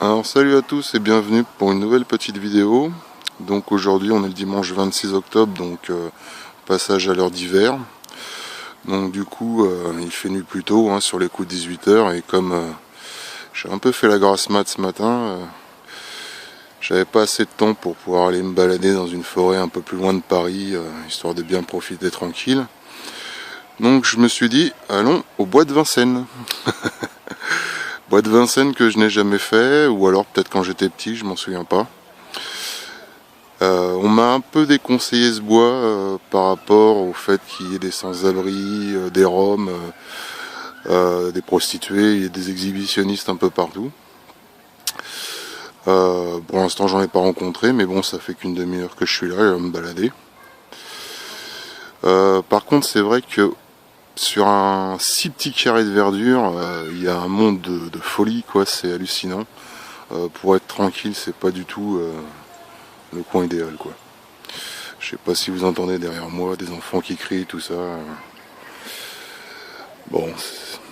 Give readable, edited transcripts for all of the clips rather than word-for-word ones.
Alors salut à tous et bienvenue pour une nouvelle petite vidéo. Donc aujourd'hui on est le dimanche 26 octobre, donc passage à l'heure d'hiver. Donc du coup il fait nuit plus tôt, sur les coups de 18 h, et comme j'ai un peu fait la grasse mat ce matin, j'avais pas assez de temps pour pouvoir aller me balader dans une forêt un peu plus loin de Paris, histoire de bien profiter tranquille. Donc je me suis dit, allons au bois de Vincennes. Bois de Vincennes que je n'ai jamais fait, ou alors peut-être quand j'étais petit, je m'en souviens pas. On m'a un peu déconseillé ce bois par rapport au fait qu'il y ait des sans-abri, des roms, des prostituées et des exhibitionnistes un peu partout. Pour l'instant j'en ai pas rencontré, mais bon, ça fait qu'une demi-heure que je suis là, je vais me balader. Par contre c'est vrai que sur un si petit carré de verdure, il y a un monde de folie, quoi, c'est hallucinant. Pour être tranquille, c'est pas du tout le coin idéal, quoi. Je sais pas si vous entendez derrière moi des enfants qui crient, tout ça. Bon,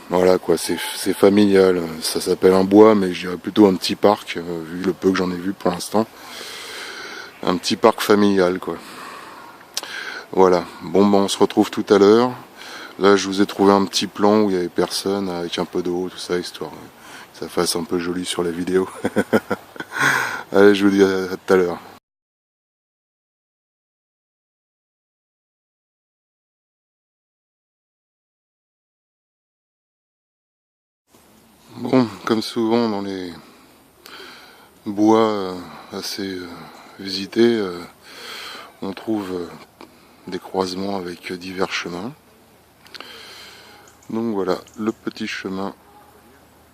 voilà quoi, c'est familial. Ça s'appelle un bois, mais je dirais plutôt un petit parc, vu le peu que j'en ai vu pour l'instant. Un petit parc familial, quoi. Voilà. Bon, ben on se retrouve tout à l'heure. Là, je vous ai trouvé un petit plan où il y avait personne, avec un peu d'eau, tout ça, histoire que ça fasse un peu joli sur la vidéo. Allez, je vous dis à tout à l'heure. Bon, comme souvent dans les bois assez visités, on trouve des croisements avec divers chemins. Donc voilà, le petit chemin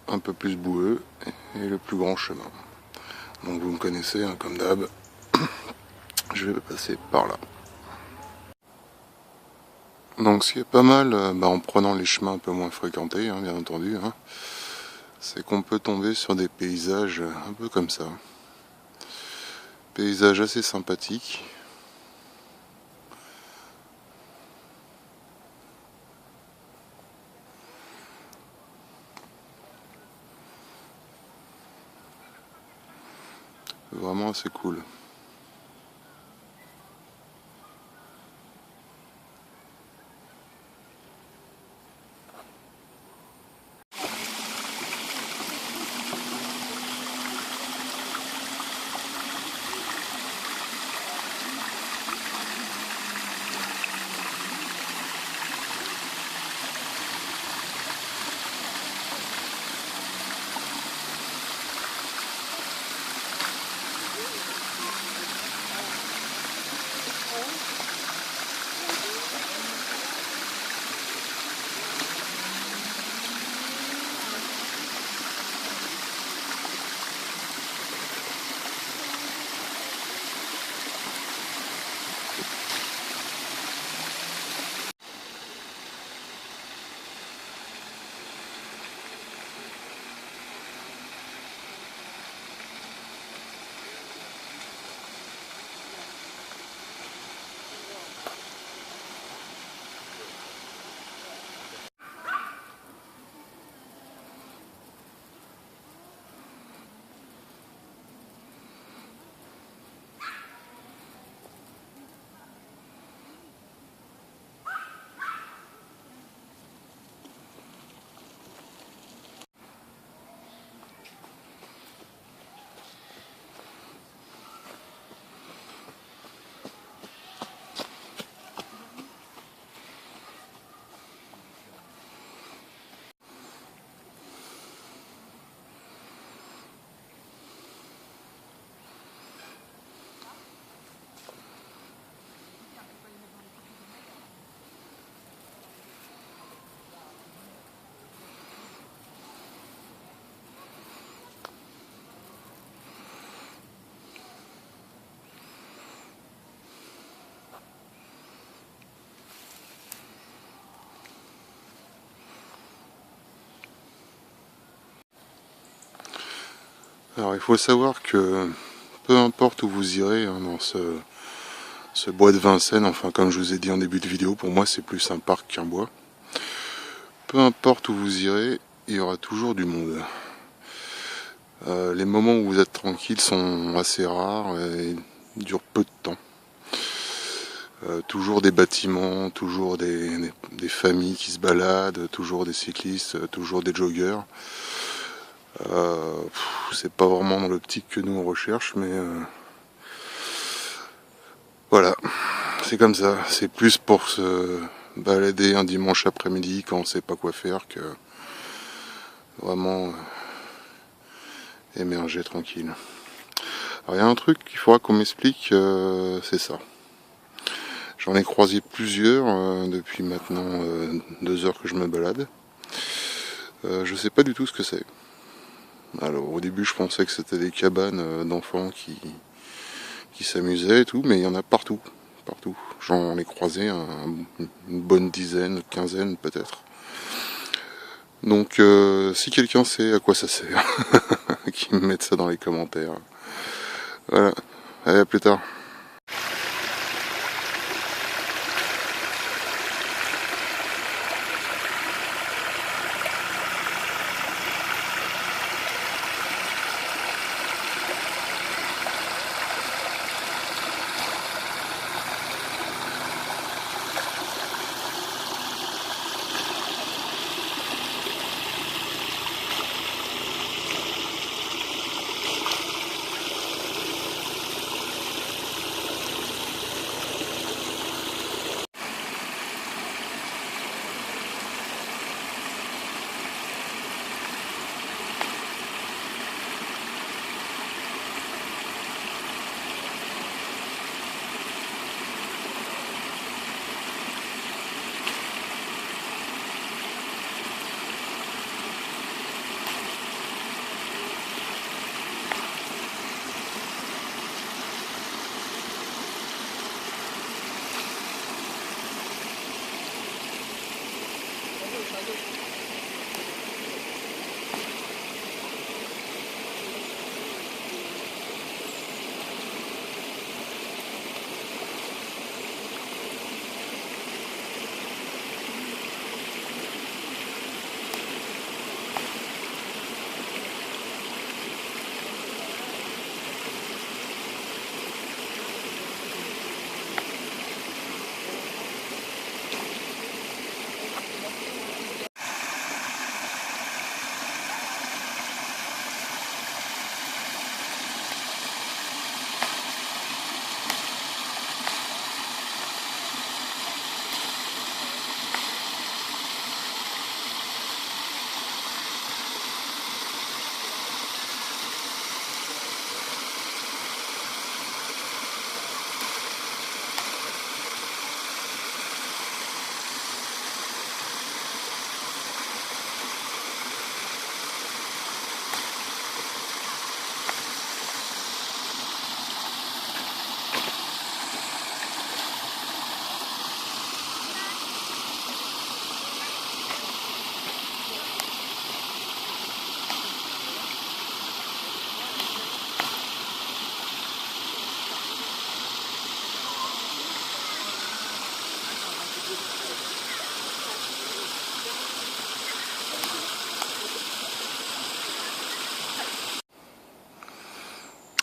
un peu plus boueux et le plus grand chemin. Donc vous me connaissez, comme d'hab, je vais passer par là. Donc ce qui est pas mal, en prenant les chemins un peu moins fréquentés, bien entendu, c'est qu'on peut tomber sur des paysages un peu comme ça. Paysages assez sympathiques. Vraiment assez cool. Alors il faut savoir que peu importe où vous irez dans ce bois de Vincennes, enfin comme je vous ai dit en début de vidéo, pour moi c'est plus un parc qu'un bois. Peu importe où vous irez, il y aura toujours du monde. Les moments où vous êtes tranquille sont assez rares et durent peu de temps. Toujours des bâtiments, toujours des familles qui se baladent, toujours des cyclistes, toujours des joggers. C'est pas vraiment dans l'optique que nous on recherche, mais voilà, c'est comme ça. C'est plus pour se balader un dimanche après-midi quand on sait pas quoi faire que vraiment émerger tranquille. Alors il y a un truc qu'il faudra qu'on m'explique, c'est ça. J'en ai croisé plusieurs depuis maintenant 2 heures que je me balade. Je sais pas du tout ce que c'est. Alors au début je pensais que c'était des cabanes d'enfants qui s'amusaient et tout, mais il y en a partout. Partout. J'en ai croisé une bonne dizaine, quinzaine peut-être. Donc si quelqu'un sait à quoi ça sert, qu'il me mette ça dans les commentaires. Voilà, allez à plus tard.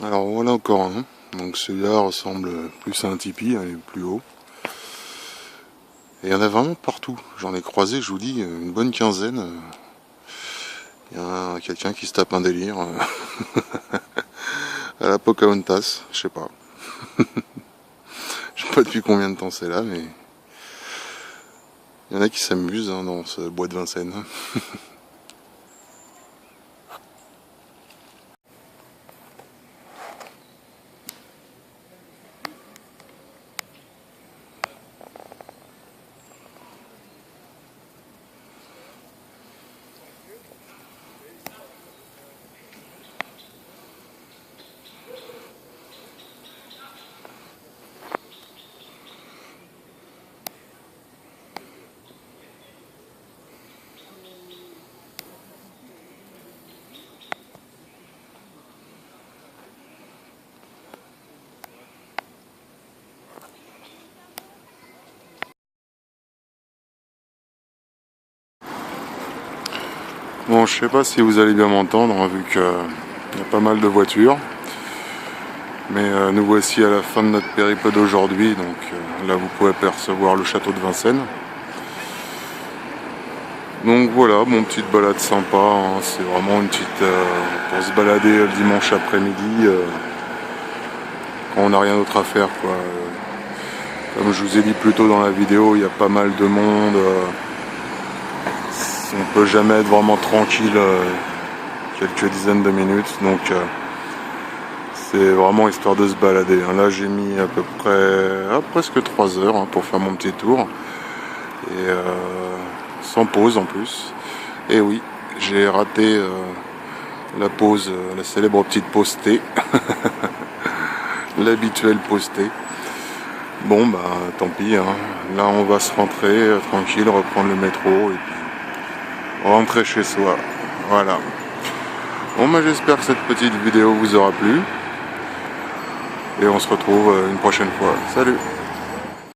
Alors voilà encore un. Donc celui-là ressemble plus à un tipi, il est plus haut. Et il y en a vraiment partout. J'en ai croisé, je vous dis, une bonne quinzaine. Il y a quelqu'un qui se tape un délire à la Pocahontas, je sais pas. Je sais pas depuis combien de temps c'est là, mais il y en a qui s'amusent dans ce bois de Vincennes. Bon, je sais pas si vous allez bien m'entendre, hein, vu que Il y a pas mal de voitures. Mais nous voici à la fin de notre périple d'aujourd'hui. Donc là vous pouvez apercevoir le château de Vincennes. Donc voilà, mon petite balade sympa, hein. C'est vraiment une petite pour se balader le dimanche après-midi quand on n'a rien d'autre à faire, quoi. Comme je vous ai dit plus tôt dans la vidéo, il y a pas mal de monde. On peut jamais être vraiment tranquille quelques dizaines de minutes, donc c'est vraiment histoire de se balader. Là j'ai mis à peu près presque 3 heures pour faire mon petit tour. Et sans pause en plus. Et oui, j'ai raté la pause, la célèbre petite pause thé. L'habituelle pause thé. Bon bah tant pis, hein. Là on va se rentrer tranquille, reprendre le métro et puis rentrer chez soi. Voilà. Bon bah j'espère que cette petite vidéo vous aura plu. Et on se retrouve une prochaine fois. Salut!